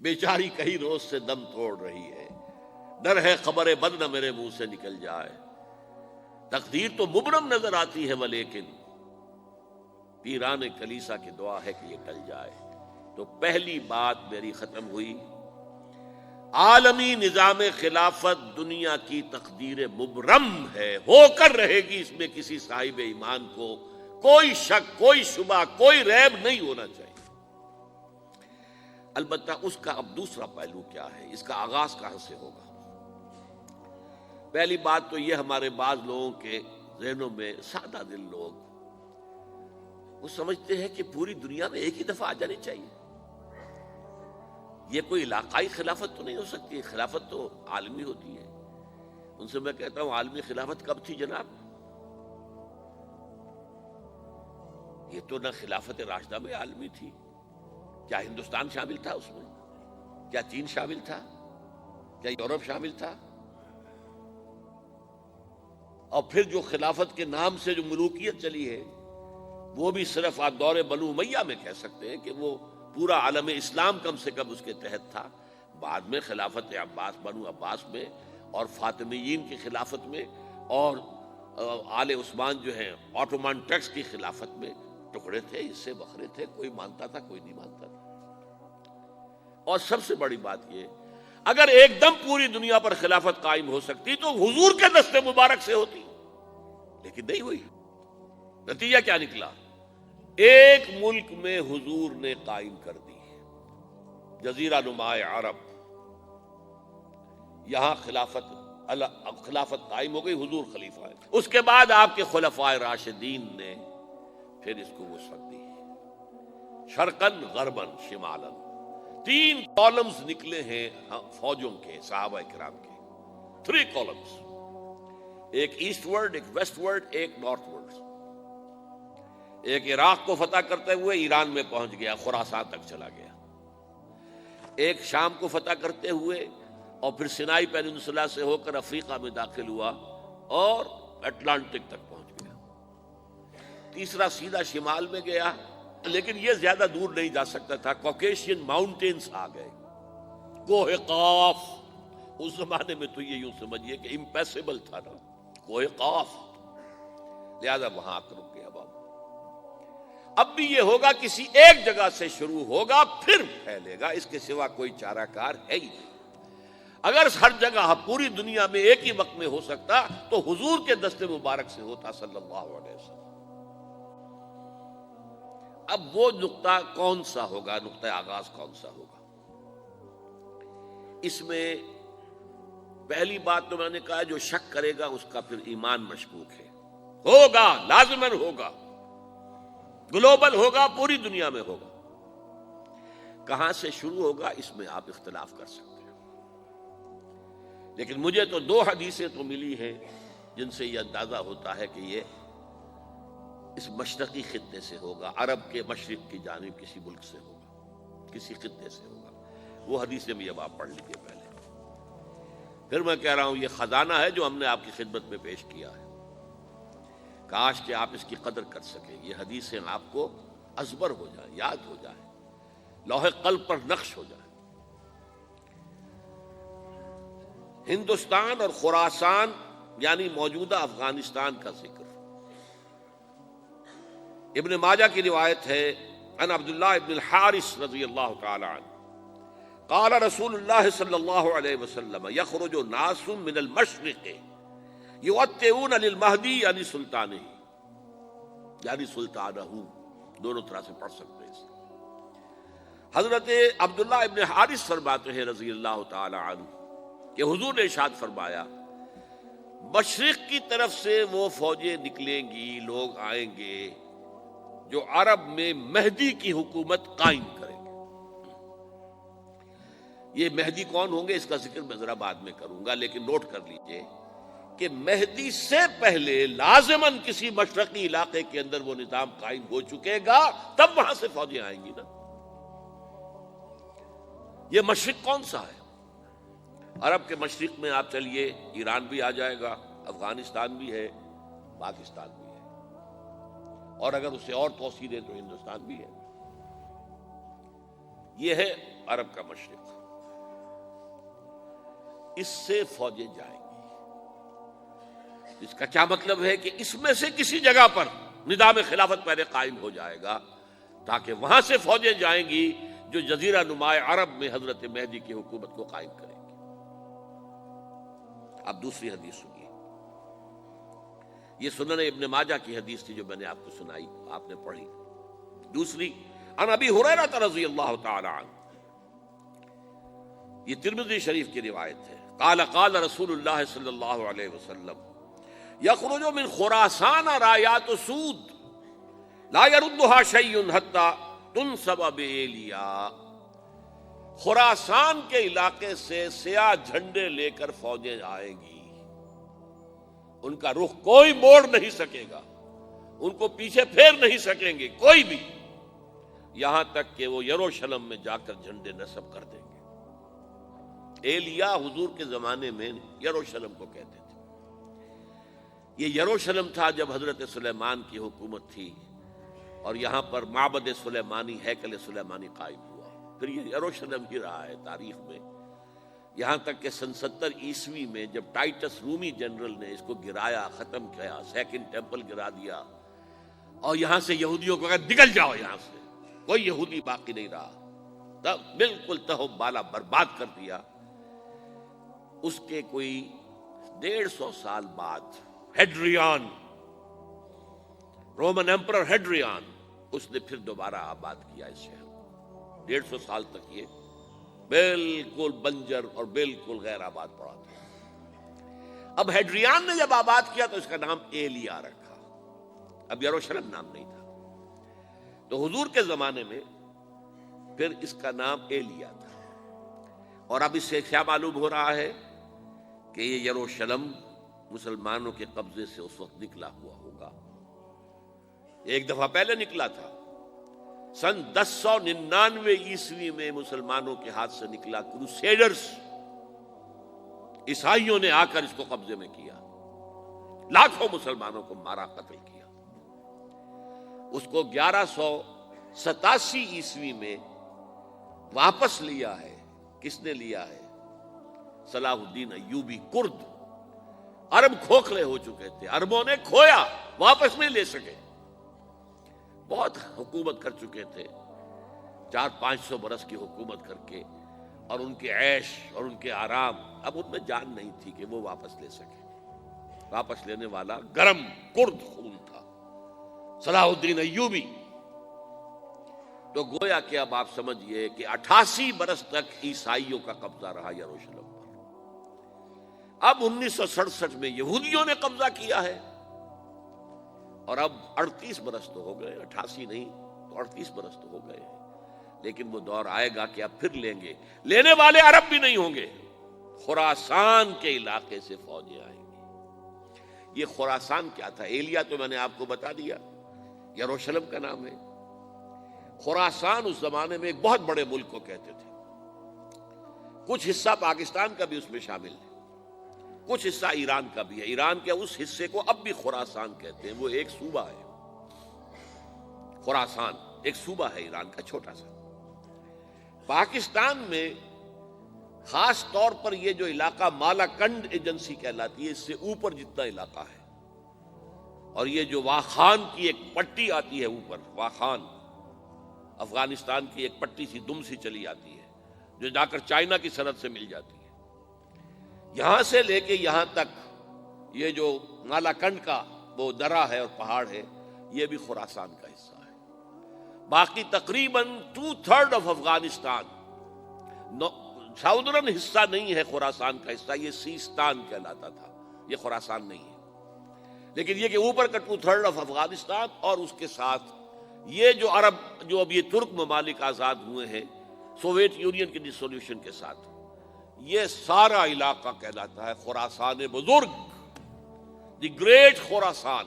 بیچاری کئی روز سے دم توڑ رہی ہے، ڈر ہے خبر بد نہ میرے منہ سے نکل جائے، تقدیر تو مبرم نظر آتی ہے ولیکن پیران کلیسا کی دعا ہے کہ یہ ٹل جائے۔ تو پہلی بات میری ختم ہوئی، عالمی نظام خلافت دنیا کی تقدیر مبرم ہے، ہو کر رہے گی، اس میں کسی صاحب ایمان کو کوئی شک، کوئی شبہ، کوئی ریب نہیں ہونا چاہیے۔ البتہ اس کا اب دوسرا پہلو کیا ہے، اس کا آغاز کہاں سے ہوگا؟ پہلی بات تو یہ، ہمارے بعض لوگوں کے ذہنوں میں، سادہ دل لوگ وہ سمجھتے ہیں کہ پوری دنیا میں ایک ہی دفعہ آ جانی چاہیے، یہ کوئی علاقائی خلافت تو نہیں ہو سکتی، خلافت تو عالمی ہوتی ہے۔ ان سے میں کہتا ہوں، عالمی خلافت کب تھی جناب؟ یہ تو نہ خلافت راشدہ میں عالمی تھی، کیا ہندوستان شامل تھا اس میں؟ کیا چین شامل تھا؟ کیا یورپ شامل تھا؟ اور پھر جو خلافت کے نام سے جو ملوکیت چلی ہے، وہ بھی صرف آپ دور بنو امیہ میں کہہ سکتے ہیں کہ وہ پورا عالم اسلام کم سے کم اس کے تحت تھا۔ بعد میں خلافت عباس، بنو عباس میں، اور فاطمیین کی خلافت میں، اور آل عثمان جو ہیں آٹومان ٹرکس کی خلافت میں ٹکڑے تھے، حصے بکھرے تھے، کوئی مانتا تھا، کوئی نہیں مانتا تھا۔ اور سب سے بڑی بات یہ، اگر ایک دم پوری دنیا پر خلافت قائم ہو سکتی تو حضور کے دست مبارک سے ہوتی، لیکن نہیں ہوئی۔ نتیجہ کیا نکلا؟ ایک ملک میں حضور نے قائم کر دی، جزیرہ نما عرب، یہاں خلافت قائم ہو گئی، حضور خلیفہ ہے۔ اس کے بعد آپ کے خلفائے راشدین نے پھر اس کو وسعت دی، شرقاً غرباً شمالاً، 3 کالمز نکلے ہیں فوجوں کے، صحابہ کرام کے، 3 کالمز، ایک ایسٹ ورڈ، ایک ویسٹ ورڈ، ایک نارتھ ورڈ۔ ایک عراق کو فتح کرتے ہوئے ایران میں پہنچ گیا، خراسان تک چلا گیا۔ ایک شام کو فتح کرتے ہوئے اور پھر سینائی پیننسولا سے ہو کر افریقہ میں داخل ہوا اور اٹلانٹک تک پہنچ گیا۔ تیسرا سیدھا شمال میں گیا، لیکن یہ زیادہ دور نہیں جا سکتا تھا، کوکیشین ماؤنٹینز آ گئے، کوہ قاف۔ اس زمانے میں تو یہ یوں سمجھیے کہ امپیسیبل تھا نا، کوہ قاف، لہذا وہاں آ کر رک گیا بابا۔ اب بھی یہ ہوگا، کسی ایک جگہ سے شروع ہوگا پھر پھیلے گا، اس کے سوا کوئی چارہ کار ہے ہی نہیں۔ اگر ہر جگہ پوری دنیا میں ایک ہی وقت میں ہو سکتا تو حضور کے دست مبارک سے ہوتا صلی اللہ علیہ وسلم۔ اب وہ نقطہ کون سا ہوگا، نقطہ آغاز کون سا ہوگا؟ اس میں پہلی بات تو میں نے کہا، جو شک کرے گا اس کا پھر ایمان مشکوک ہے، ہوگا، لازماً ہوگا، گلوبل ہوگا، پوری دنیا میں ہوگا۔ کہاں سے شروع ہوگا اس میں آپ اختلاف کر سکتے ہیں، لیکن مجھے تو 2 حدیثیں تو ملی ہیں جن سے یہ اندازہ ہوتا ہے کہ یہ اس مشرقی خطے سے ہوگا، عرب کے مشرق کی جانب کسی ملک سے ہوگا، کسی خطے سے ہوگا۔ وہ حدیثیں بھی اب آپ پڑھ لیجیے پہلے، پھر میں کہہ رہا ہوں یہ خزانہ ہے جو ہم نے آپ کی خدمت میں پیش کیا ہے، کاش کہ آپ اس کی قدر کر سکیں، یہ حدیثیں آپ کو ازبر ہو جائیں، یاد ہو جائیں، لوح قلب پر نقش ہو جائیں۔ ہندوستان اور خراسان یعنی موجودہ افغانستان کا ذکر، ابن ماجہ کی روایت ہے، ان عبداللہ ابن الحارث رضی اللہ تعالی عنہ قال رسول اللہ صلی اللہ علیہ وسلم یخرج ناس من المشرق یؤتئون للمہدی یعنی سلطانہ، یعنی سلطانہ، دونوں طرح سے پڑھ سکتے ہیں۔ حضرت عبداللہ ابن حارث فرماتے ہیں رضی اللہ تعالی عنہ کہ حضور نے ارشاد فرمایا، مشرق کی طرف سے وہ فوجیں نکلیں گی، لوگ آئیں گے جو عرب میں مہدی کی حکومت قائم کریں گے۔ یہ مہدی کون ہوں گے اس کا ذکر میں ذرا بعد میں کروں گا، لیکن نوٹ کر لیجئے کہ مہدی سے پہلے لازماً کسی مشرقی علاقے کے اندر وہ نظام قائم ہو چکے گا، تب وہاں سے فوجیں آئیں گی نا۔ یہ مشرق کون سا ہے؟ عرب کے مشرق میں آپ چلیے، ایران بھی آ جائے گا، افغانستان بھی ہے، پاکستان بھی ہے، اور اگر اسے اور توسیع دیں تو ہندوستان بھی ہے۔ یہ ہے عرب کا مشرق، اس سے فوجیں جائیں گی۔ اس کا کیا مطلب ہے کہ اس میں سے کسی جگہ پر نظام خلافت پہلے قائم ہو جائے گا تاکہ وہاں سے فوجیں جائیں گی جو جزیرہ نما عرب میں حضرت مہدی کی حکومت کو قائم کریں گی۔ اب دوسری حدیث سنیے، یہ سنن ابن ماجہ کی حدیث تھی جو میں نے آپ کو سنائی، آپ نے پڑھی۔ دوسری عن ابی ہریرہ رضی اللہ تعالی عنہ، یہ ترمذی شریف کی روایت ہے، قال قال رسول اللہ صلی اللہ علیہ وسلم یخرج من خراسان رایات سود لا يردها شیء حتی تنصب بایلیا، خراسان کے علاقے سے سیاہ جھنڈے لے کر فوجیں آئیں گی، ان کا رخ کوئی موڑ نہیں سکے گا، ان کو پیچھے پھیر نہیں سکیں گے کوئی بھی، یہاں تک کہ وہ یروشلم میں جا کر جھنڈے نصب کر دیں گے۔ ایلیا حضور کے زمانے میں یروشلم کو کہتے تھے۔ یہ یروشلم تھا جب حضرت سلیمان کی حکومت تھی اور یہاں پر معبد سلیمانی، ہیکل سلیمانی قائم ہوا، پھر یہ یروشلم ہی رہا ہے تاریخ میں، یہاں تک کہ سن 70 عیسوی میں جب ٹائٹس رومی جنرل نے اس کو گرایا، ختم کیا، سیکنڈ ٹیمپل گرا دیا اور یہاں سے یہودیوں کو کہا نکل جاؤ یہاں سے، کوئی یہودی باقی نہیں رہا، تب بالکل تہو بالا برباد کر دیا۔ اس کے کوئی 150 سال بعد ہیڈریان، رومن ایمپرر ہیڈریان، اس نے پھر دوبارہ آباد کیا اس شہر کو۔ 150 سال تک یہ بالکل بنجر اور بالکل غیر آباد پڑا تھا۔ اب ہیڈریان نے جب آباد کیا تو اس کا نام ایلیا رکھا، اب یروشلم نام نہیں تھا، تو حضور کے زمانے میں پھر اس کا نام ایلیا تھا۔ اور اب اس سے کیا معلوم ہو رہا ہے کہ یہ یروشلم مسلمانوں کے قبضے سے اس وقت نکلا ہوا ہوگا، ایک دفعہ پہلے نکلا تھا، سن 1099 عیسوی میں مسلمانوں کے ہاتھ سے نکلا، کروسیڈرز عیسائیوں نے آ کر اس کو قبضے میں کیا، لاکھوں مسلمانوں کو مارا، قتل کیا۔ اس کو 1187 عیسوی میں واپس لیا ہے، کس نے لیا ہے؟ صلاح الدین ایوبی، کرد، عرب کھوکھلے ہو چکے تھے، عربوں نے کھویا، واپس نہیں لے سکے، بہت حکومت کر چکے تھے، 400-500 برس کی حکومت کر کے، اور ان کے عیش اور ان کے آرام، اب ان میں جان نہیں تھی کہ وہ واپس لے سکے۔ واپس لینے والا گرم کرد خون تھا، صلاح الدین ایوبی۔ تو گویا کہ اب آپ سمجھئے کہ 88 برس تک عیسائیوں کا قبضہ رہا یروشلم پر۔ اب 1967 میں یہودیوں نے قبضہ کیا ہے، اور اب 38 برس تو ہو گئے، 88 نہیں تو 38 برس تو ہو گئے، لیکن وہ دور آئے گا کہ اب پھر لیں گے، لینے والے عرب بھی نہیں ہوں گے، خراسان کے علاقے سے فوجیں آئیں گی۔ یہ خراسان کیا تھا؟ ایلیا تو میں نے آپ کو بتا دیا، یروشلم کا نام ہے۔ خراسان اس زمانے میں ایک بہت بڑے ملک کو کہتے تھے، کچھ حصہ پاکستان کا بھی اس میں شامل ہے، کچھ حصہ ایران کا بھی ہے، ایران کے اس حصے کو اب بھی خراسان کہتے ہیں، وہ ایک صوبہ ہے، خراسان ایک صوبہ ہے ایران کا چھوٹا سا۔ پاکستان میں خاص طور پر یہ جو علاقہ مالاکنڈ ایجنسی کہلاتی ہے، اس سے اوپر جتنا علاقہ ہے، اور یہ جو واخان کی ایک پٹی آتی ہے اوپر، واخان افغانستان کی ایک پٹی سی دم سی چلی آتی ہے جو جا کر چائنا کی سرحد سے مل جاتی ہے، یہاں سے لے کے یہاں تک یہ جو مالاکنڈ کا وہ درہ ہے اور پہاڑ ہے، یہ بھی خراسان کا حصہ ہے۔ باقی تقریباً 2/3 آف افغانستان ساؤدرن حصہ نہیں ہے خراسان کا حصہ، یہ سیستان کہلاتا تھا، یہ خراسان نہیں ہے، لیکن یہ کہ اوپر کا 2/3 آف افغانستان، اور اس کے ساتھ یہ جو عرب، جو اب یہ ترک ممالک آزاد ہوئے ہیں سوویت یونین کی ڈسولوشن کے ساتھ، یہ سارا علاقہ کہلاتا ہے خراسان بزرگ، دی گریٹ خراسان۔